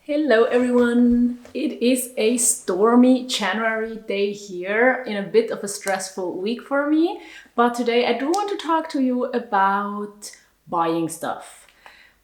Hello everyone! It is a stormy January day here in a bit of a stressful week for me, but today I do want to talk to you about buying stuff.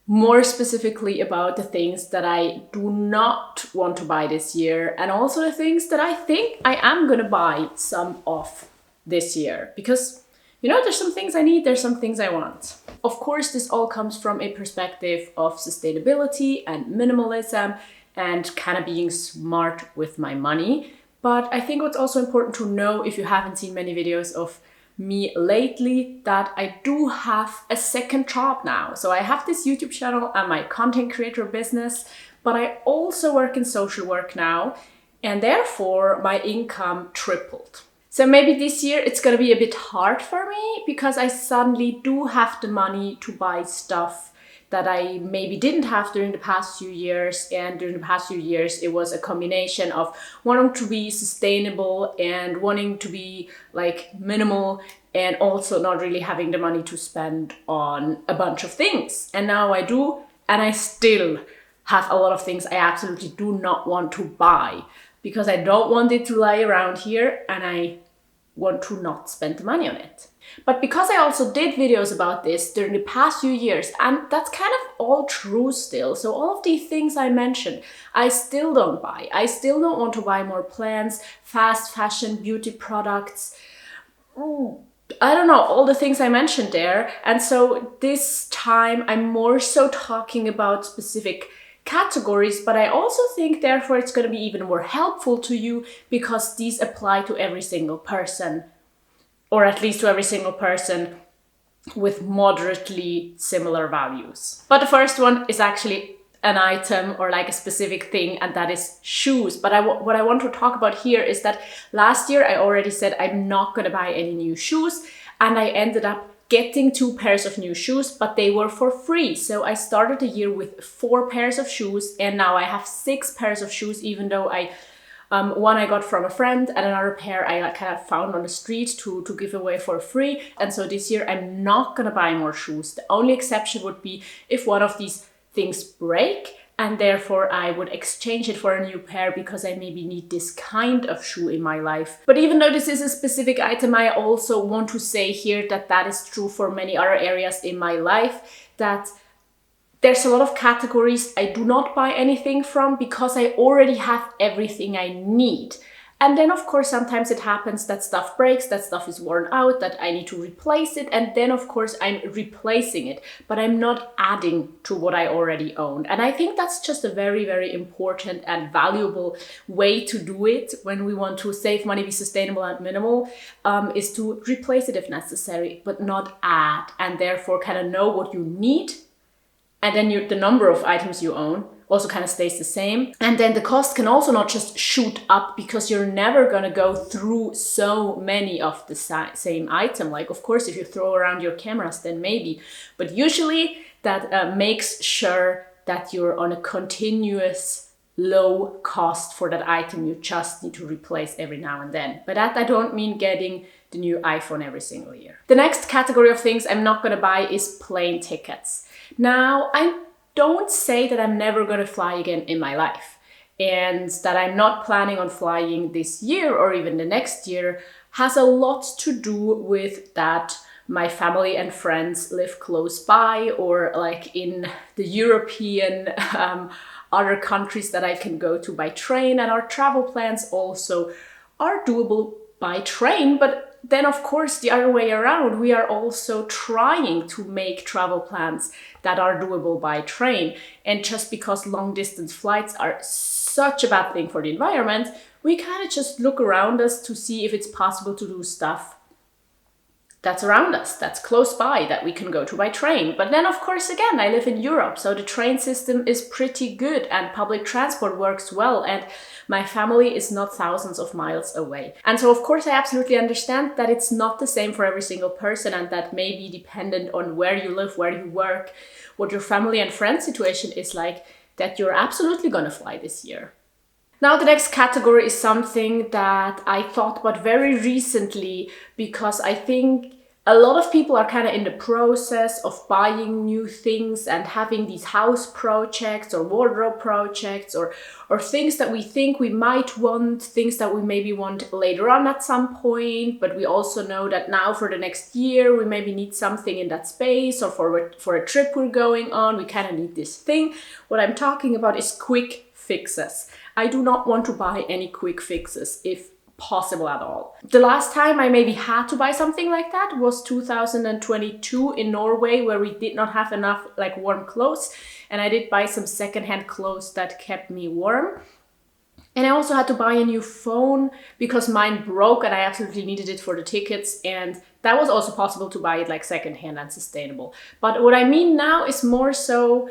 More specifically about the things that I do not want to buy this year and also the things that I think I am gonna buy some of this year because there's some things I need, there's some things I want. Of course, this all comes from a perspective of sustainability and minimalism and kind of being smart with my money. But I think what's also important to know, if you haven't seen many videos of me lately, that I do have a second job now. So I have this YouTube channel and my content creator business, but I also work in social work now, and therefore my income tripled. So maybe this year it's gonna be a bit hard for me because I suddenly do have the money to buy stuff that I maybe didn't have during the past few years. And during the past few years, it was a combination of wanting to be sustainable and wanting to be like minimal and also not really having the money to spend on a bunch of things. And now I do, and I still have a lot of things I absolutely do not want to buy because I don't want it to lie around here and I want to not spend the money on it. But because I also did videos about this during the past few years, and that's kind of all true still. So all of these things I mentioned, I still don't buy. I still don't want to buy more plants, fast fashion, beauty products. I don't know, all the things I mentioned there. And so this time I'm more so talking about specific categories, but I also think therefore it's going to be even more helpful to you because these apply to every single person, or at least to every single person with moderately similar values. But the first one is actually an item or like a specific thing, and that is shoes. But what I want to talk about here is that last year I already said I'm not going to buy any new shoes, and I ended up getting 2 pairs of new shoes, but they were for free. So I started the year with 4 pairs of shoes, and now I have 6 pairs of shoes, even though one I got from a friend and another pair I kind of found on the street to give away for free. And so this year I'm not gonna buy more shoes. The only exception would be if one of these things break, and therefore I would exchange it for a new pair because I maybe need this kind of shoe in my life. But even though this is a specific item, I also want to say here that that is true for many other areas in my life, that there's a lot of categories I do not buy anything from because I already have everything I need. And then of course sometimes it happens that stuff breaks, that stuff is worn out, that I need to replace it, and then of course I'm replacing it, but I'm not adding to what I already own. And I think that's just a very, very important and valuable way to do it when we want to save money, be sustainable and minimal, is to replace it if necessary, but not add, and therefore kind of know what you need. And then the number of items you own also kind of stays the same. And then the cost can also not just shoot up because you're never going to go through so many of the same item. Like, of course, if you throw around your cameras, then maybe. But usually that makes sure that you're on a continuous low cost for that item you just need to replace every now and then. By that, I don't mean getting the new iPhone every single year. The next category of things I'm not going to buy is plane tickets. Now, I don't say that I'm never going to fly again in my life, and that I'm not planning on flying this year or even the next year has a lot to do with that my family and friends live close by, or like in the European other countries that I can go to by train, and our travel plans also are doable by train. But then of course the other way around, we are also trying to make travel plans that are doable by train. And just because long distance flights are such a bad thing for the environment, we kind of just look around us to see if it's possible to do stuff that's around us, that's close by, that we can go to by train. But then of course, again, I live in Europe, so the train system is pretty good and public transport works well, and my family is not thousands of miles away. And so of course I absolutely understand that it's not the same for every single person, and that may be dependent on where you live, where you work, what your family and friend situation is like, that you're absolutely gonna fly this year. Now the next category is something that I thought about very recently because I think a lot of people are kind of in the process of buying new things and having these house projects or wardrobe projects or things that we think we might want, things that we maybe want later on at some point, but we also know that now for the next year we maybe need something in that space, or for a trip we're going on, we kind of need this thing. What I'm talking about is quick fixes. I do not want to buy any quick fixes if possible at all. The last time I maybe had to buy something like that was 2022 in Norway, where we did not have enough like warm clothes, and I did buy some secondhand clothes that kept me warm. And I also had to buy a new phone because mine broke and I absolutely needed it for the tickets, and that was also possible to buy it like secondhand and sustainable. But what I mean now is more so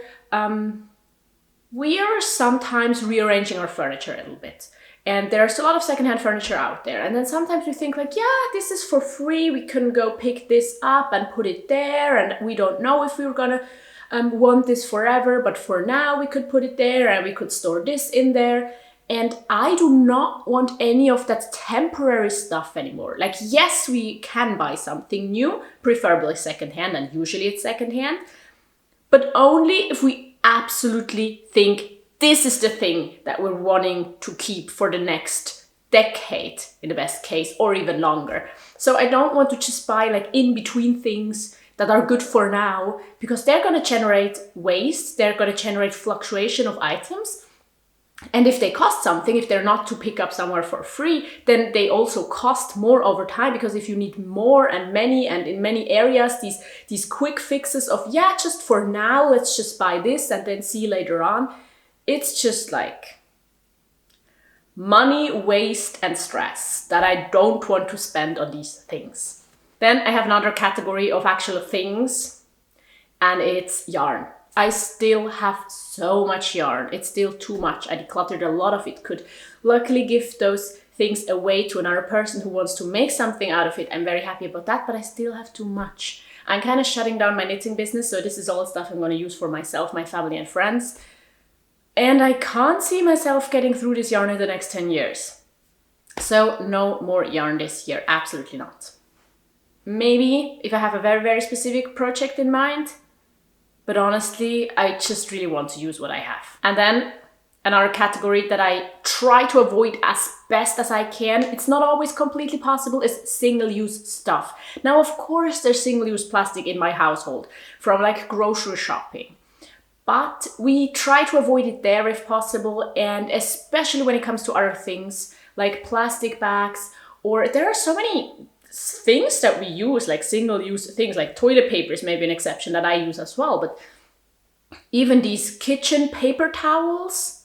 we are sometimes rearranging our furniture a little bit. And there's a lot of secondhand furniture out there. And then sometimes we think like, yeah, this is for free. We can go pick this up and put it there. And we don't know if we were gonna want this forever. But for now, we could put it there and we could store this in there. And I do not want any of that temporary stuff anymore. Like, yes, we can buy something new, preferably secondhand, and usually it's secondhand. But only if we absolutely think this is the thing that we're wanting to keep for the next decade, in the best case, or even longer. So I don't want to just buy like in between things that are good for now, because they're going to generate waste, they're going to generate fluctuation of items. And if they cost something, if they're not to pick up somewhere for free, then they also cost more over time, because if you need more and many, and in many areas, these quick fixes of, yeah, just for now, let's just buy this and then see later on. It's just like money, waste, and stress that I don't want to spend on these things. Then I have another category of actual things, and it's yarn. I still have so much yarn. It's still too much. I decluttered a lot of it. Could luckily give those things away to another person who wants to make something out of it. I'm very happy about that, but I still have too much. I'm kind of shutting down my knitting business, so this is all stuff I'm going to use for myself, my family, and friends. And I can't see myself getting through this yarn in the next 10 years. So no more yarn this year, absolutely not. Maybe if I have a very, very specific project in mind, but honestly, I just really want to use what I have. And then another category that I try to avoid as best as I can, it's not always completely possible, is single-use stuff. Now, of course, there's single-use plastic in my household from like grocery shopping. But we try to avoid it there if possible, and especially when it comes to other things like plastic bags, or there are so many things that we use, like single-use things, like toilet paper is maybe an exception that I use as well, but even these kitchen paper towels,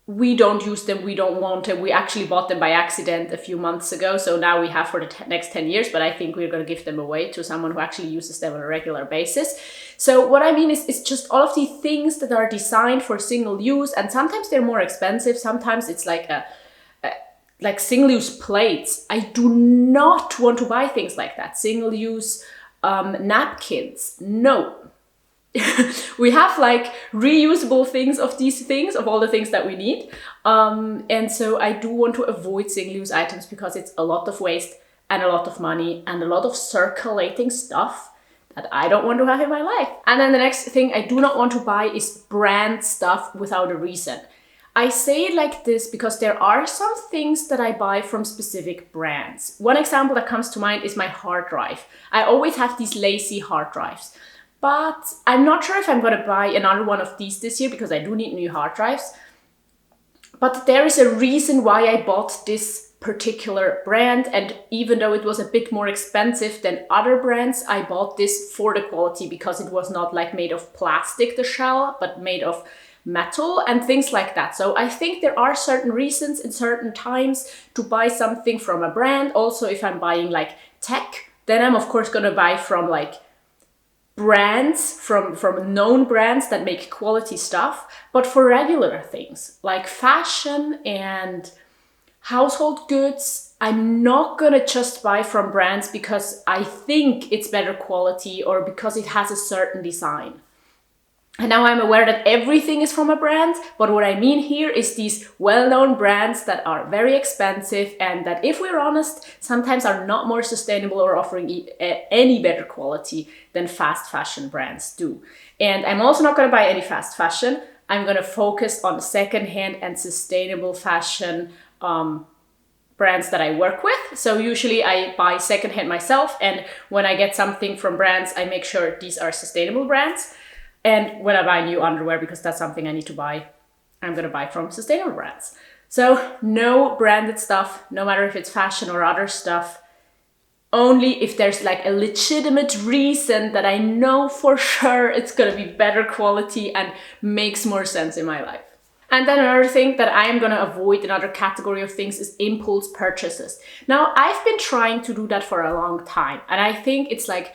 we don't use them, we don't want them. We actually bought them by accident a few months ago, so now we have for the next 10 years, but I think we're going to give them away to someone who actually uses them on a regular basis. So what I mean is just all of these things that are designed for single use, and sometimes they're more expensive, sometimes it's like like single-use plates. I do not want to buy things like that. Single-use napkins, no. We have like reusable things of these things, of all the things that we need. And so I do want to avoid single-use items because it's a lot of waste and a lot of money and a lot of circulating stuff that I don't want to have in my life. And then the next thing I do not want to buy is brand stuff without a reason. I say it like this because there are some things that I buy from specific brands. One example that comes to mind is my hard drive. I always have these lazy hard drives. But I'm not sure if I'm going to buy another one of these this year because I do need new hard drives. But there is a reason why I bought this particular brand, and even though it was a bit more expensive than other brands, I bought this for the quality because it was not like made of plastic, the shell, but made of metal and things like that. So I think there are certain reasons in certain times to buy something from a brand. Also, if I'm buying like tech, then I'm of course going to buy from like brands, from known brands that make quality stuff. But for regular things like fashion and household goods, I'm not gonna just buy from brands because I think it's better quality or because it has a certain design. And now I'm aware that everything is from a brand, but what I mean here is these well-known brands that are very expensive and that, if we're honest, sometimes are not more sustainable or offering any better quality than fast fashion brands do. And I'm also not going to buy any fast fashion. I'm going to focus on secondhand and sustainable fashion brands that I work with. So usually I buy secondhand myself, and when I get something from brands, I make sure these are sustainable brands. And when I buy new underwear, because that's something I need to buy, I'm going to buy from sustainable brands. So no branded stuff, no matter if it's fashion or other stuff, only if there's like a legitimate reason that I know for sure it's going to be better quality and makes more sense in my life. And then another thing that I'm going to avoid, another category of things, is impulse purchases. Now, I've been trying to do that for a long time, and I think it's like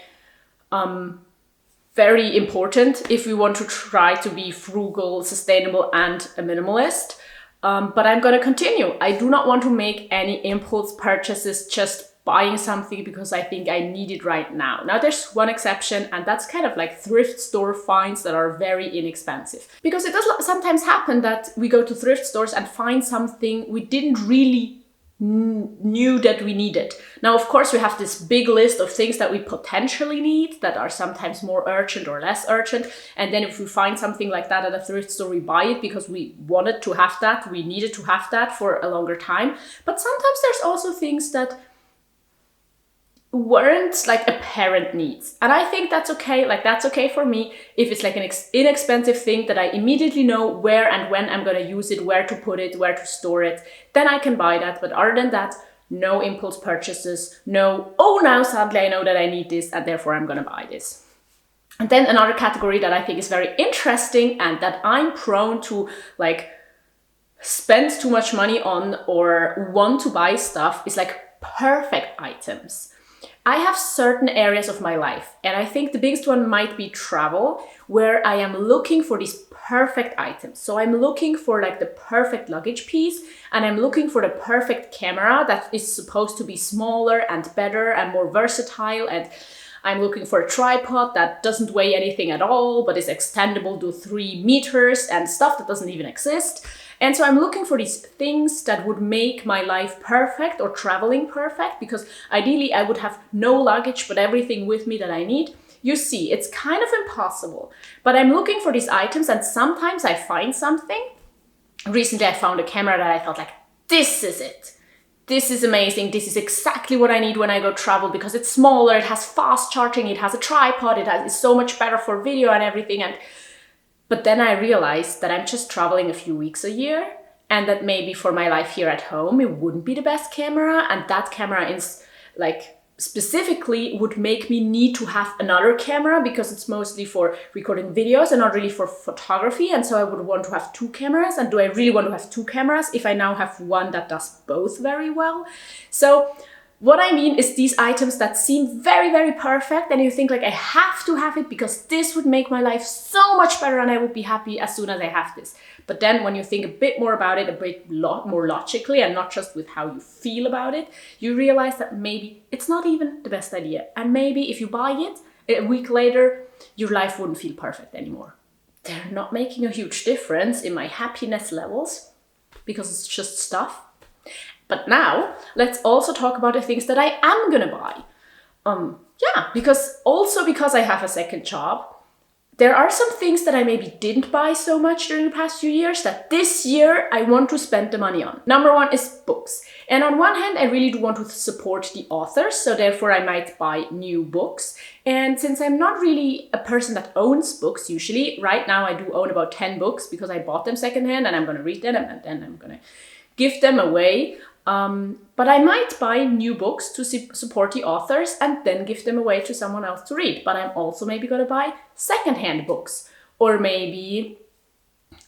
very important if we want to try to be frugal, sustainable, and a minimalist. But I'm going to continue. I do not want to make any impulse purchases, just buying something because I think I need it right now. Now, there's one exception, and that's kind of like thrift store finds that are very inexpensive. Because it does sometimes happen that we go to thrift stores and find something we didn't really knew that we needed. Now, of course, we have this big list of things that we potentially need that are sometimes more urgent or less urgent. And then if we find something like that at a thrift store, we buy it because we wanted to have that, we needed to have that for a longer time. But sometimes there's also things that weren't like apparent needs. And I think that's okay. Like, that's okay for me. If it's like an inexpensive thing that I immediately know where and when I'm going to use it, where to put it, where to store it, then I can buy that. But other than that, no impulse purchases. No, oh, now suddenly I know that I need this and therefore I'm going to buy this. And then another category that I think is very interesting and that I'm prone to like spend too much money on or want to buy stuff is like perfect items. I have certain areas of my life, and I think the biggest one might be travel, where I am looking for these perfect items. So I'm looking for like the perfect luggage piece, and I'm looking for the perfect camera that is supposed to be smaller and better and more versatile, and I'm looking for a tripod that doesn't weigh anything at all, but is extendable to 3 meters and stuff that doesn't even exist. And so I'm looking for these things that would make my life perfect or traveling perfect, because ideally I would have no luggage but everything with me that I need. You see, it's kind of impossible, but I'm looking for these items and sometimes I find something. Recently I found a camera that I thought like, this is it. This is amazing. This is exactly what I need when I go travel, because it's smaller, it has fast charging, it has a tripod, it's so much better for video and everything. But then I realized that I'm just traveling a few weeks a year, and that maybe for my life here at home, it wouldn't be the best camera. And that camera is like specifically would make me need to have another camera because it's mostly for recording videos and not really for photography. And so I would want to have 2 cameras. And do I really want to have 2 cameras if I now have one that does both very well? So what I mean is these items that seem very, very perfect, and you think like, I have to have it because this would make my life so much better and I would be happy as soon as I have this. But then when you think a bit more about it, a bit more logically and not just with how you feel about it, you realize that maybe it's not even the best idea. And maybe if you buy it a week later, your life wouldn't feel perfect anymore. They're not making a huge difference in my happiness levels because it's just stuff. But now, let's also talk about the things that I am gonna buy. Because I have a second job, there are some things that I maybe didn't buy so much during the past few years that this year I want to spend the money on. Number one is books. And on one hand, I really do want to support the authors, so therefore I might buy new books. And since I'm not really a person that owns books usually, right now I do own about 10 books because I bought them secondhand and I'm gonna read them and then I'm gonna give them away. But I might buy new books to support the authors and then give them away to someone else to read. But I'm also maybe going to buy secondhand books, or maybe,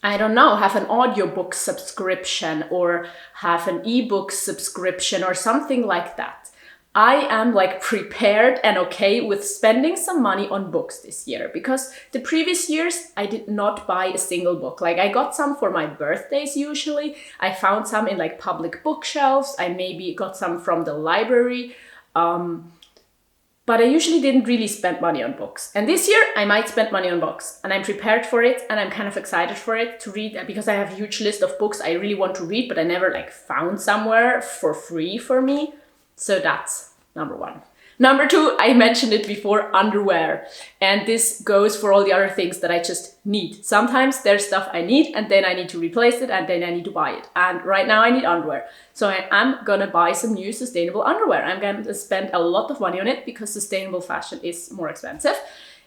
I don't know, have an audiobook subscription or have an ebook subscription or something like that. I am like prepared and okay with spending some money on books this year, because the previous years I did not buy a single book. Like, I got some for my birthdays usually. I found some in like public bookshelves. I maybe got some from the library. But I usually didn't really spend money on books. And this year I might spend money on books, and I'm prepared for it, and I'm kind of excited for it to read, because I have a huge list of books I really want to read, but I never like found somewhere for free for me. So that's number one. Number two, I mentioned it before, underwear. And this goes for all the other things that I just need. Sometimes there's stuff I need and then I need to replace it and then I need to buy it. And right now I need underwear. So I am gonna buy some new sustainable underwear. I'm gonna spend a lot of money on it because sustainable fashion is more expensive.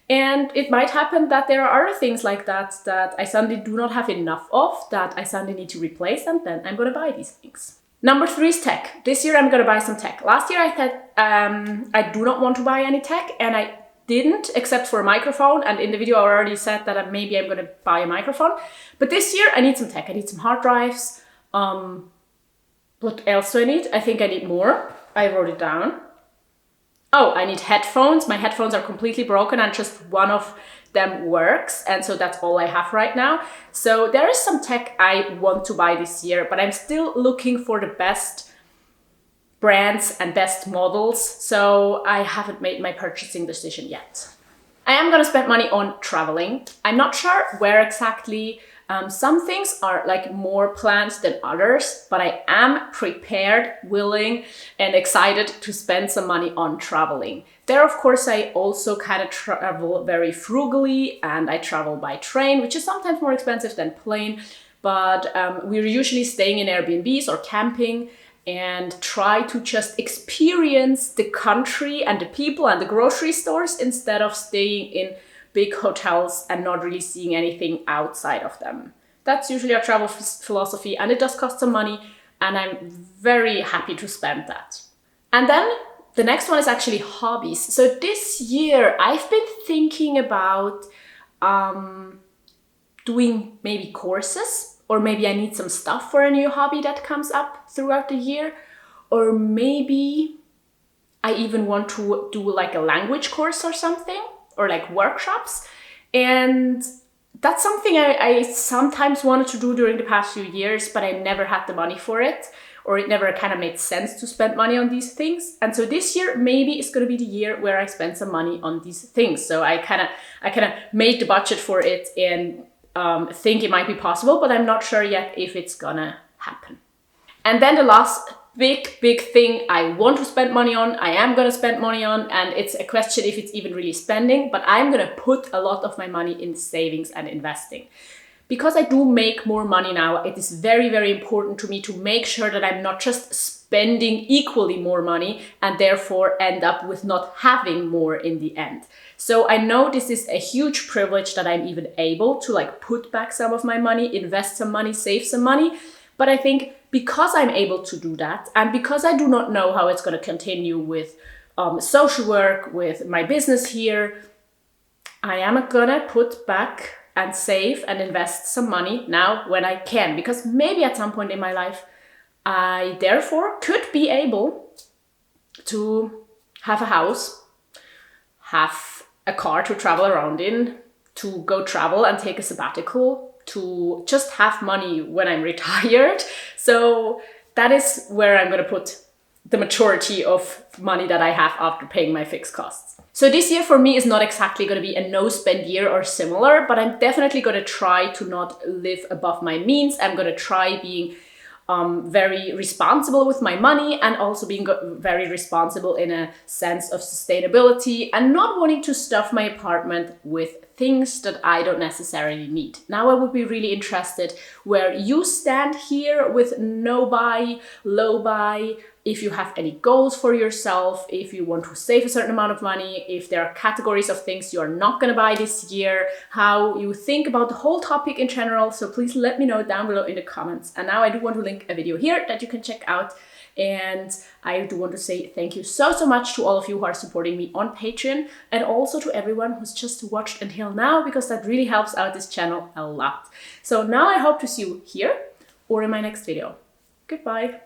And it might happen that there are other things like that I suddenly do not have enough of, that I suddenly need to replace, and then I'm gonna buy these things. Number three is tech. This year I'm gonna buy some tech. Last year I said I do not want to buy any tech, and I didn't, except for a microphone. And in the video I already said that maybe I'm gonna buy a microphone. But this year I need some tech. I need some hard drives. What else do I need? I think I need more. I wrote it down. Oh, I need headphones. My headphones are completely broken and just one of them works, and so that's all I have right now. So there is some tech I want to buy this year, but I'm still looking for the best brands and best models, so I haven't made my purchasing decision yet. I am gonna spend money on traveling. I'm not sure where exactly. Some things are like more planned than others, but I am prepared, willing, and excited to spend some money on traveling. There, of course, I also kind of travel very frugally, and I travel by train, which is sometimes more expensive than plane, but we're usually staying in Airbnbs or camping and try to just experience the country and the people and the grocery stores instead of staying in big hotels and not really seeing anything outside of them. That's usually our travel philosophy, and it does cost some money, and I'm very happy to spend that. And then the next one is actually hobbies. So this year I've been thinking about doing maybe courses, or maybe I need some stuff for a new hobby that comes up throughout the year, or maybe I even want to do like a language course or something, or like workshops. And that's something I sometimes wanted to do during the past few years, but I never had the money for it, or it never kind of made sense to spend money on these things. And so this year maybe it's going to be the year where I spend some money on these things. So I kind of made the budget for it and think it might be possible, but I'm not sure yet if it's gonna happen. And then the last big thing I want to spend money on, I am gonna spend money on, and it's a question if it's even really spending, but I'm gonna put a lot of my money in savings and investing. Because I do make more money now, it is very, very important to me to make sure that I'm not just spending equally more money and therefore end up with not having more in the end. So I know this is a huge privilege that I'm even able to like put back some of my money, invest some money, save some money. But I think because I'm able to do that, and because I do not know how it's going to continue with social work, with my business here, I am gonna put back and save and invest some money now when I can, because maybe at some point in my life I therefore could be able to have a house, have a car to travel around in, to go travel and take a sabbatical, to just have money when I'm retired. So that is where I'm gonna put the majority of money that I have after paying my fixed costs. So this year for me is not exactly going to be a no-spend year or similar, but I'm definitely going to try to not live above my means. I'm going to try being very responsible with my money, and also being very responsible in a sense of sustainability, and not wanting to stuff my apartment with things that I don't necessarily need. Now I would be really interested where you stand here with no buy, low buy, if you have any goals for yourself, if you want to save a certain amount of money, if there are categories of things you are not going to buy this year, how you think about the whole topic in general. So please let me know down below in the comments. And now I do want to link a video here that you can check out. And I do want to say thank you so much to all of you who are supporting me on Patreon, and also to everyone who's just watched until now, because that really helps out this channel a lot. So now I hope to see you here or in my next video. Goodbye.